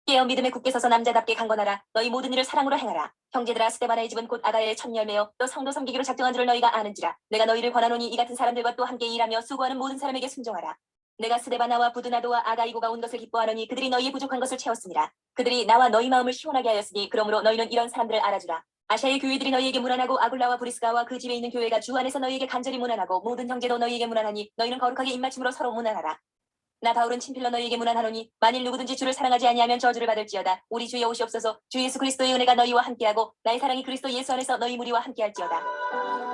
깨어 믿음에 굳게 서서 남자답게 강건하라. 너희 모든 일을 사랑으로 행하라. 형제들아 스데바나의 집은 곧 아가야의 첫 열매요 또 성도 섬기기로 작정한 줄을 너희가 아는지라. 내가 너희를 권하노니 이 같은 사람들과 또 함께 일하며 수고하는 모든 사람에게 순종하라. 내가 스데바나와 부드나도와 아가이고가 온 것을 기뻐하노니 그들이 너희의 부족한 것을 채웠습니다. 그들이 나와 너희 마음을 시원하게 하였으니 그러므로 너희는 이런 사람들을 알아주라. 아시아의 교회들이 너희에게 문안하고 아굴라와 브리스가와 그 집에 있는 교회가 주 안에서 너희에게 간절히 문안하고 모든 형제도 너희에게 문안하니 너희는 거룩하게 입맞춤으로 서로 문안하라. 나 바울은 친필로 너희에게 문안하노니 만일 누구든지 주를 사랑하지 아니하면 저주를 받을지어다. 우리 주여 오시옵소서. 주 예수 그리스도의 은혜가 너희와 함께하고 나의 사랑이 그리스도 예수 안에서 너희 무리와 함께할지어다.